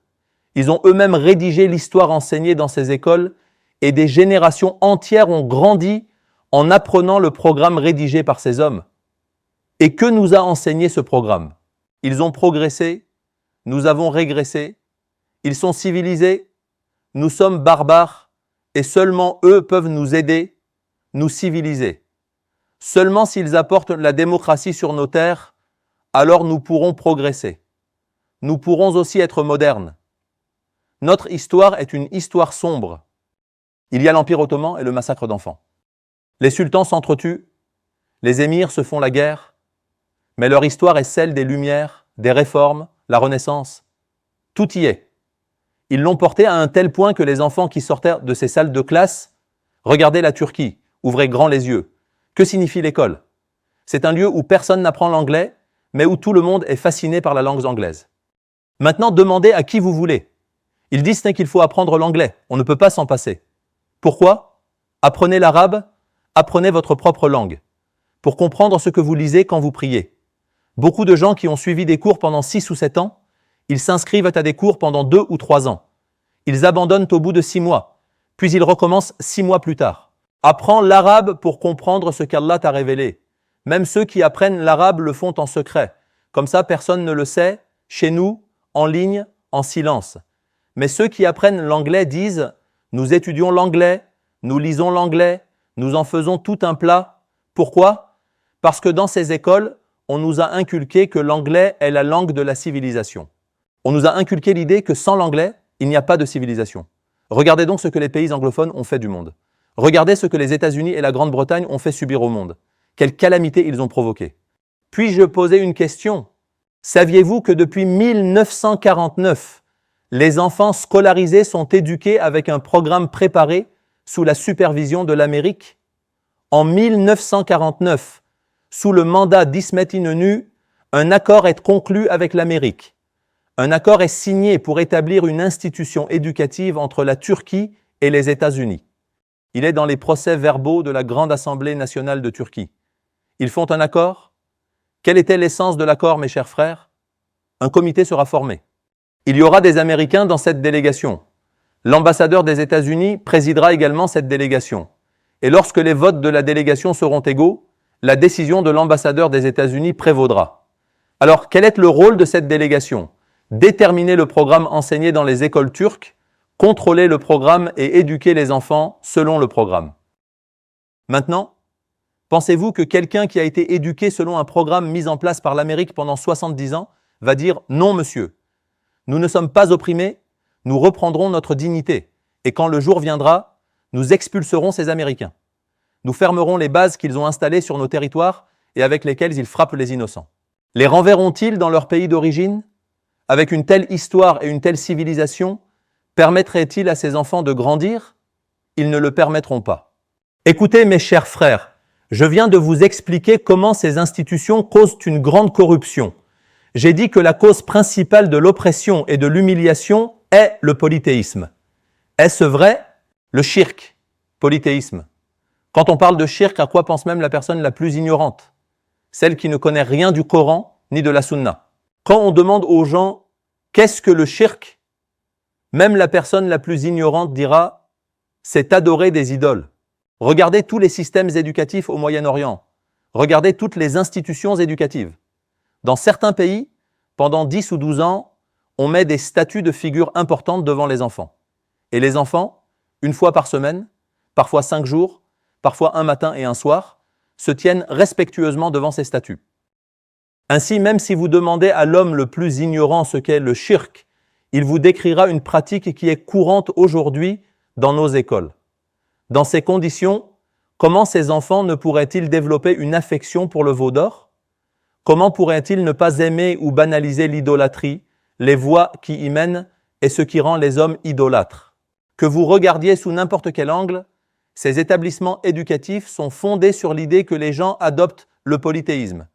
A: Ils ont eux-mêmes rédigé l'histoire enseignée dans ces écoles et des générations entières ont grandi en apprenant le programme rédigé par ces hommes. Et que nous a enseigné ce programme? Ils ont progressé, nous avons régressé, ils sont civilisés, nous sommes barbares et seulement eux peuvent nous aider, nous civiliser. Seulement s'ils apportent la démocratie sur nos terres, alors nous pourrons progresser. Nous pourrons aussi être modernes. Notre histoire est une histoire sombre. Il y a l'Empire ottoman et le massacre d'enfants. Les sultans s'entretuent, les émirs se font la guerre, mais leur histoire est celle des Lumières, des réformes, la Renaissance. Tout y est. Ils l'ont porté à un tel point que les enfants qui sortaient de ces salles de classe regardaient la Turquie, ouvraient grand les yeux. Que signifie l'école? C'est un lieu où personne n'apprend l'anglais, mais où tout le monde est fasciné par la langue anglaise. Maintenant, demandez à qui vous voulez. Ils disent qu'il faut apprendre l'anglais, on ne peut pas s'en passer. Pourquoi? Apprenez l'arabe, apprenez votre propre langue, pour comprendre ce que vous lisez quand vous priez. Beaucoup de gens qui ont suivi des cours pendant 6 ou 7 ans, ils s'inscrivent à des cours pendant 2 ou 3 ans. Ils abandonnent au bout de 6 mois, puis ils recommencent 6 mois plus tard. Apprends l'arabe pour comprendre ce qu'Allah t'a révélé. Même ceux qui apprennent l'arabe le font en secret. Comme ça, personne ne le sait, chez nous, en ligne, en silence. Mais ceux qui apprennent l'anglais disent « Nous étudions l'anglais, nous lisons l'anglais, nous en faisons tout un plat. » Pourquoi? Parce que dans ces écoles, on nous a inculqué que l'anglais est la langue de la civilisation. On nous a inculqué l'idée que sans l'anglais, il n'y a pas de civilisation. Regardez donc ce que les pays anglophones ont fait du monde. Regardez ce que les États-Unis et la Grande-Bretagne ont fait subir au monde. Quelle calamité ils ont provoqué. Puis-je poser une question? Saviez-vous que depuis 1949, Les enfants scolarisés sont éduqués avec un programme préparé sous la supervision de l'Amérique. En 1949, sous le mandat d'Ismet Inonu, un accord est conclu avec l'Amérique. Un accord est signé pour établir une institution éducative entre la Turquie et les États-Unis. Il est dans les procès-verbaux de la Grande Assemblée nationale de Turquie. Ils font un accord. Quelle était l'essence de l'accord, mes chers frères? Un comité sera formé. Il y aura des Américains dans cette délégation. L'ambassadeur des États-Unis présidera également cette délégation. Et lorsque les votes de la délégation seront égaux, la décision de l'ambassadeur des États-Unis prévaudra. Alors, quel est le rôle de cette délégation? Déterminer le programme enseigné dans les écoles turques, contrôler le programme et éduquer les enfants selon le programme. Maintenant, pensez-vous que quelqu'un qui a été éduqué selon un programme mis en place par l'Amérique pendant 70 ans va dire « Non, monsieur, nous ne sommes pas opprimés, nous reprendrons notre dignité, et quand le jour viendra, nous expulserons ces Américains. Nous fermerons les bases qu'ils ont installées sur nos territoires et avec lesquelles ils frappent les innocents. Les renverront-ils dans leur pays d'origine? Avec une telle histoire et une telle civilisation, permettrait-il à ces enfants de grandir? Ils ne le permettront pas. Écoutez, mes chers frères, je viens de vous expliquer comment ces institutions causent une grande corruption. J'ai dit que la cause principale de l'oppression et de l'humiliation est le polythéisme. Est-ce vrai? Le shirk, polythéisme. Quand on parle de shirk, à quoi pense même la personne la plus ignorante? Celle qui ne connaît rien du Coran ni de la Sunna. Quand on demande aux gens « Qu'est-ce que le shirk ?» même la personne la plus ignorante dira « C'est adorer des idoles ». Regardez tous les systèmes éducatifs au Moyen-Orient. Regardez toutes les institutions éducatives. Dans certains pays, pendant 10 ou 12 ans, on met des statues de figures importantes devant les enfants. Et les enfants, une fois par semaine, parfois 5 jours, parfois un matin et un soir, se tiennent respectueusement devant ces statues. Ainsi, même si vous demandez à l'homme le plus ignorant ce qu'est le shirk, il vous décrira une pratique qui est courante aujourd'hui dans nos écoles. Dans ces conditions, comment ces enfants ne pourraient-ils développer une affection pour le veau d'or? Comment pourraient-ils ne pas aimer ou banaliser l'idolâtrie, les voies qui y mènent et ce qui rend les hommes idolâtres? Que vous regardiez sous n'importe quel angle, ces établissements éducatifs sont fondés sur l'idée que les gens adoptent le polythéisme,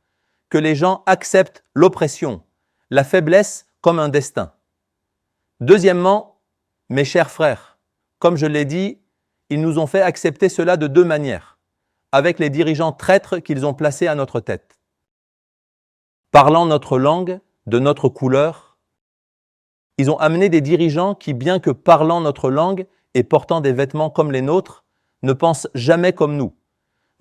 A: que les gens acceptent l'oppression, la faiblesse comme un destin. Deuxièmement, mes chers frères, comme je l'ai dit, ils nous ont fait accepter cela de 2 manières, avec les dirigeants traîtres qu'ils ont placés à notre tête. Parlant notre langue, de notre couleur, ils ont amené des dirigeants qui, bien que parlant notre langue et portant des vêtements comme les nôtres, ne pensent jamais comme nous,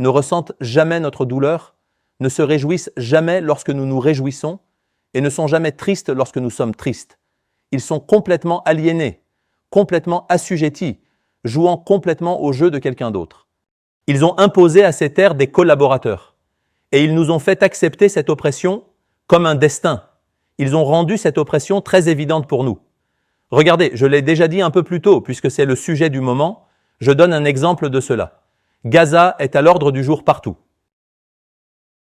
A: ne ressentent jamais notre douleur, ne se réjouissent jamais lorsque nous nous réjouissons et ne sont jamais tristes lorsque nous sommes tristes. Ils sont complètement aliénés, complètement assujettis, jouant complètement au jeu de quelqu'un d'autre. Ils ont imposé à ces terres des collaborateurs et ils nous ont fait accepter cette oppression comme un destin. Ils ont rendu cette oppression très évidente pour nous. Regardez, je l'ai déjà dit un peu plus tôt, puisque c'est le sujet du moment, je donne un exemple de cela. Gaza est à l'ordre du jour partout.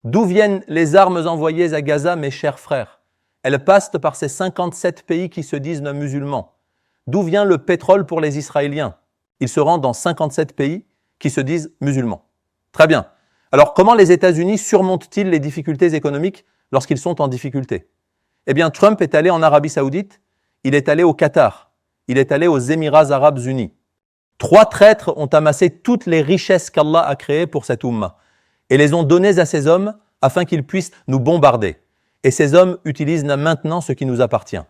A: D'où viennent les armes envoyées à Gaza, mes chers frères? Elles passent par ces 57 pays qui se disent non musulmans. D'où vient le pétrole pour les Israéliens? Il se rend dans 57 pays qui se disent musulmans. Très bien. Alors, comment les États-Unis surmontent-ils les difficultés économiques lorsqu'ils sont en difficulté? Eh bien, Trump est allé en Arabie Saoudite, il est allé au Qatar, il est allé aux Émirats Arabes Unis. 3 traîtres ont amassé toutes les richesses qu'Allah a créées pour cette Ummah et les ont données à ces hommes afin qu'ils puissent nous bombarder. Et ces hommes utilisent maintenant ce qui nous appartient.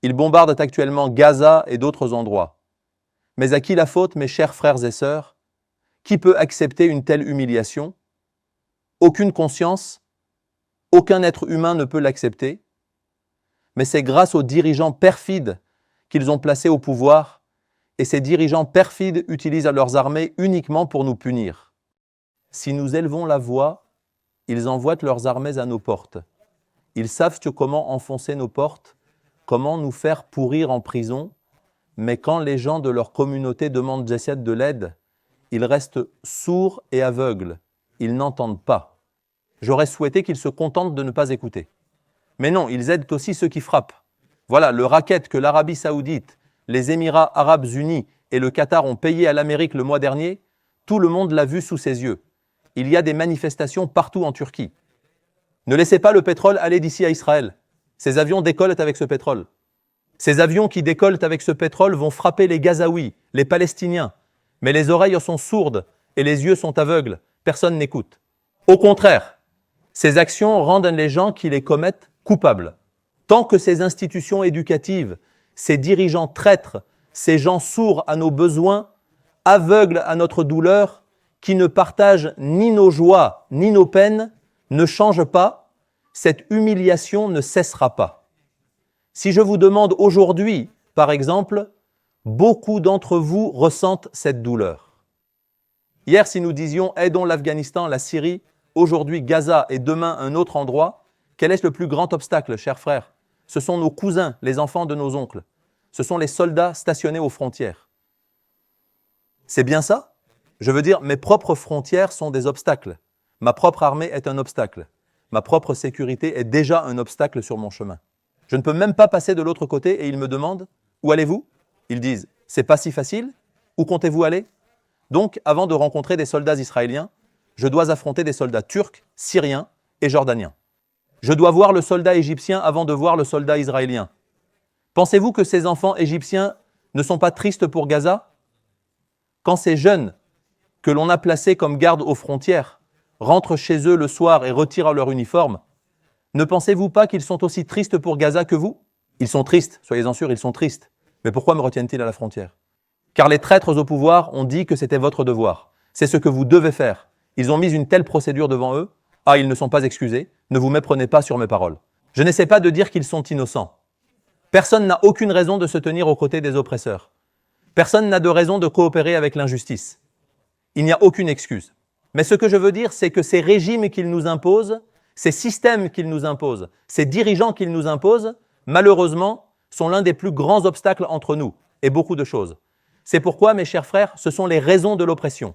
A: Ils bombardent actuellement Gaza et d'autres endroits. Mais à qui la faute, mes chers frères et sœurs? Qui peut accepter une telle humiliation? Aucune conscience, aucun être humain ne peut l'accepter. Mais c'est grâce aux dirigeants perfides qu'ils ont placés au pouvoir, et ces dirigeants perfides utilisent leurs armées uniquement pour nous punir. Si nous élevons la voix, ils envoient leurs armées à nos portes. Ils savent comment enfoncer nos portes, comment nous faire pourrir en prison, mais quand les gens de leur communauté demandent de l'aide, ils restent sourds et aveugles. Ils n'entendent pas. J'aurais souhaité qu'ils se contentent de ne pas écouter. Mais non, ils aident aussi ceux qui frappent. Voilà, le racket que l'Arabie Saoudite, les Émirats Arabes Unis et le Qatar ont payé à l'Amérique le mois dernier, tout le monde l'a vu sous ses yeux. Il y a des manifestations partout en Turquie. Ne laissez pas le pétrole aller d'ici à Israël. Ces avions décollent avec ce pétrole. Ces avions qui décollent avec ce pétrole vont frapper les Gazaouis, les Palestiniens. Mais les oreilles sont sourdes et les yeux sont aveugles. Personne n'écoute. Au contraire, ces actions rendent les gens qui les commettent coupables. Tant que ces institutions éducatives, ces dirigeants traîtres, ces gens sourds à nos besoins, aveugles à notre douleur, qui ne partagent ni nos joies ni nos peines, ne changent pas, cette humiliation ne cessera pas. Si je vous demande aujourd'hui, par exemple, beaucoup d'entre vous ressentent cette douleur. Hier, si nous disions « aidons l'Afghanistan, la Syrie », aujourd'hui Gaza et demain un autre endroit, quel est le plus grand obstacle, chers frères? Ce sont nos cousins, les enfants de nos oncles. Ce sont les soldats stationnés aux frontières. C'est bien ça? Je veux dire, mes propres frontières sont des obstacles. Ma propre armée est un obstacle. Ma propre sécurité est déjà un obstacle sur mon chemin. Je ne peux même pas passer de l'autre côté et ils me demandent « Où allez-vous » Ils disent « C'est pas si facile. Où comptez-vous aller ?» Donc, avant de rencontrer des soldats israéliens, je dois affronter des soldats turcs, syriens et jordaniens. Je dois voir le soldat égyptien avant de voir le soldat israélien. Pensez-vous que ces enfants égyptiens ne sont pas tristes pour Gaza? Quand ces jeunes que l'on a placés comme gardes aux frontières rentrent chez eux le soir et retirent leur uniforme, ne pensez-vous pas qu'ils sont aussi tristes pour Gaza que vous? Ils sont tristes, soyez-en sûrs, ils sont tristes. Mais pourquoi me retiennent-ils à la frontière? Car les traîtres au pouvoir ont dit que c'était votre devoir. C'est ce que vous devez faire. Ils ont mis une telle procédure devant eux. Ah, ils ne sont pas excusés. Ne vous méprenez pas sur mes paroles. Je n'essaie pas de dire qu'ils sont innocents. Personne n'a aucune raison de se tenir aux côtés des oppresseurs. Personne n'a de raison de coopérer avec l'injustice. Il n'y a aucune excuse. Mais ce que je veux dire, c'est que ces régimes qu'ils nous imposent, ces systèmes qu'ils nous imposent, ces dirigeants qu'ils nous imposent, malheureusement, sont l'un des plus grands obstacles entre nous et beaucoup de choses. C'est pourquoi, mes chers frères, ce sont les raisons de l'oppression.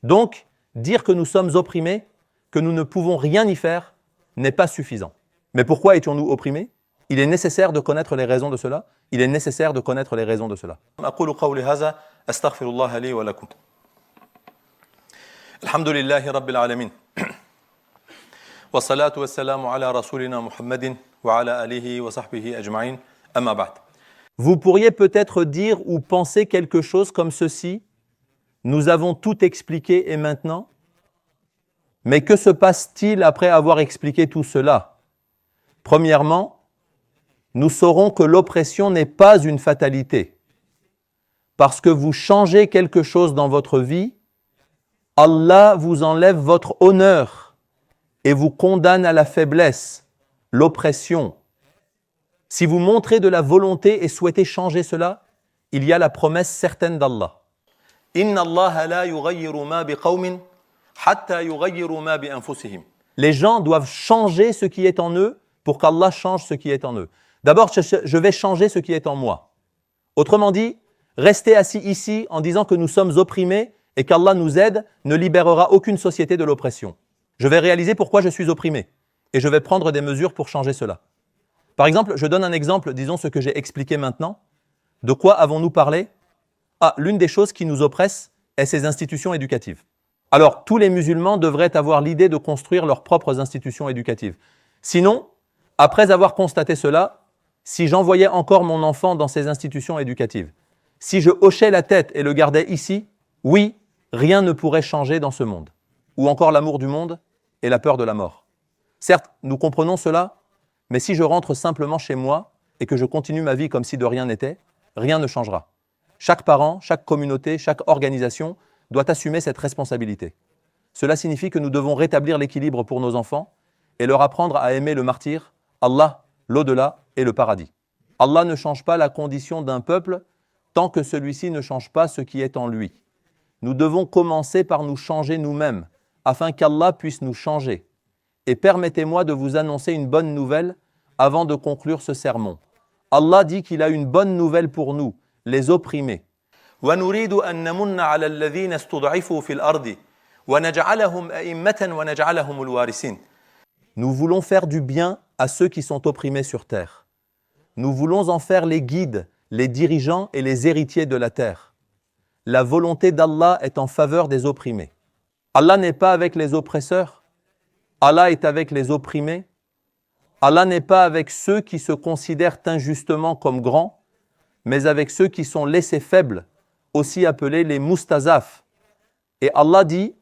A: Donc, dire que nous sommes opprimés, que nous ne pouvons rien y faire, n'est pas suffisant. Mais pourquoi étions-nous opprimés? Il est nécessaire de connaître les raisons de cela. Il est nécessaire de connaître les raisons de cela. أقول قولي هذا أستغفر الله لي ولكم. الحمد لله رب العالمين. والصلاة والسلام على رسولنا محمد وعلى آله وصحبه أجمعين. أما بعد. Vous pourriez peut-être dire ou penser quelque chose comme ceci. Nous avons tout expliqué et maintenant? Mais que se passe-t-il après avoir expliqué tout cela? Premièrement, nous saurons que l'oppression n'est pas une fatalité. Parce que vous changez quelque chose dans votre vie, Allah vous enlève votre honneur et vous condamne à la faiblesse, l'oppression. Si vous montrez de la volonté et souhaitez changer cela, il y a la promesse certaine d'Allah. Inna Allah la yughayyiru ma biqawmin hatta yughayyiru ma bi anfusihim. Les gens doivent changer ce qui est en eux pour qu'Allah change ce qui est en eux. D'abord, je vais changer ce qui est en moi. Autrement dit, rester assis ici en disant que nous sommes opprimés et qu'Allah nous aide ne libérera aucune société de l'oppression. Je vais réaliser pourquoi je suis opprimé et je vais prendre des mesures pour changer cela. Par exemple, je donne un exemple, disons ce que j'ai expliqué maintenant. De quoi avons-nous parlé? L'une des choses qui nous oppressent est ces institutions éducatives. Alors, tous les musulmans devraient avoir l'idée de construire leurs propres institutions éducatives. Sinon, après avoir constaté cela, si j'envoyais encore mon enfant dans ces institutions éducatives, si je hochais la tête et le gardais ici, oui, rien ne pourrait changer dans ce monde. Ou encore l'amour du monde et la peur de la mort. Certes, nous comprenons cela, mais si je rentre simplement chez moi et que je continue ma vie comme si de rien n'était, rien ne changera. Chaque parent, chaque communauté, chaque organisation doit assumer cette responsabilité. Cela signifie que nous devons rétablir l'équilibre pour nos enfants et leur apprendre à aimer le martyr, Allah, l'au-delà et le paradis. Allah ne change pas la condition d'un peuple tant que celui-ci ne change pas ce qui est en lui. Nous devons commencer par nous changer nous-mêmes afin qu'Allah puisse nous changer. Et permettez-moi de vous annoncer une bonne nouvelle avant de conclure ce sermon. Allah dit qu'il a une bonne nouvelle pour nous, les opprimés. وَنُرِيدُ أَن نَّمُنَّ عَلَى الَّذِينَ اسْتُضْعِفُوا فِي الْأَرْضِ وَنَجْعَلَهُمْ أَئِمَّةً وَنَجْعَلَهُمُ الْوَارِثِينَ. Nous voulons faire du bien à ceux qui sont opprimés sur terre. nous voulons en faire les guides, les dirigeants et les héritiers de la terre. La volonté d'Allah est en faveur des opprimés. Allah n'est pas avec les oppresseurs. Allah est avec les opprimés. Allah n'est pas avec ceux qui se considèrent injustement comme grands, mais avec ceux qui sont laissés faibles, aussi appelés les mustazaf. Et Allah dit,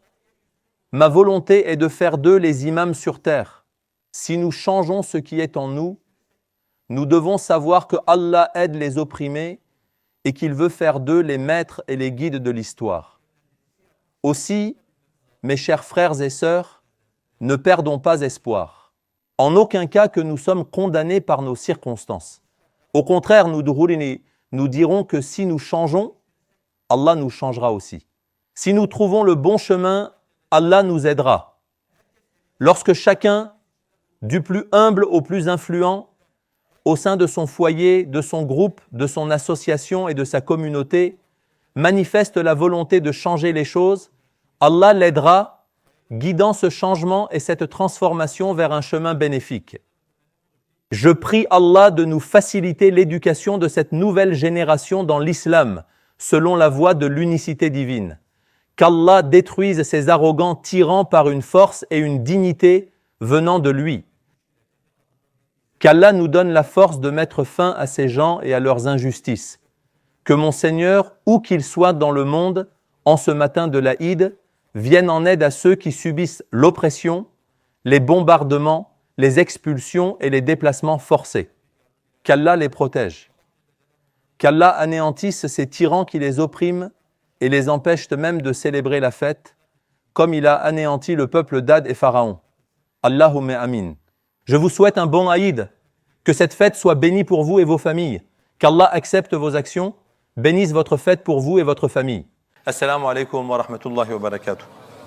A: « Ma volonté est de faire d'eux les imams sur terre. Si nous changeons ce qui est en nous, nous devons savoir que Allah aide les opprimés et qu'il veut faire d'eux les maîtres et les guides de l'histoire. Aussi, mes chers frères et sœurs, ne perdons pas espoir. En aucun cas que nous sommes condamnés par nos circonstances. Au contraire, nous dirons que si nous changeons, Allah nous changera aussi. Si nous trouvons le bon chemin, Allah nous aidera. Lorsque chacun, du plus humble au plus influent, au sein de son foyer, de son groupe, de son association et de sa communauté, manifeste la volonté de changer les choses, Allah l'aidera, guidant ce changement et cette transformation vers un chemin bénéfique. Je prie Allah de nous faciliter l'éducation de cette nouvelle génération dans l'islam, selon la voie de l'unicité divine. Qu'Allah détruise ces arrogants tyrans par une force et une dignité venant de lui. Qu'Allah nous donne la force de mettre fin à ces gens et à leurs injustices. Que mon Seigneur, où qu'il soit dans le monde, en ce matin de l'Aïd, vienne en aide à ceux qui subissent l'oppression, les bombardements, les expulsions et les déplacements forcés. Qu'Allah les protège. Qu'Allah anéantisse ces tyrans qui les oppriment et les empêchent même de célébrer la fête, comme il a anéanti le peuple d'Ad et Pharaon. Allahumma amin. Je vous souhaite un bon Aïd, que cette fête soit bénie pour vous et vos familles, qu'Allah accepte vos actions, bénisse votre fête pour vous et votre famille. Assalamu alaikum wa rahmatullahi wa barakatuh.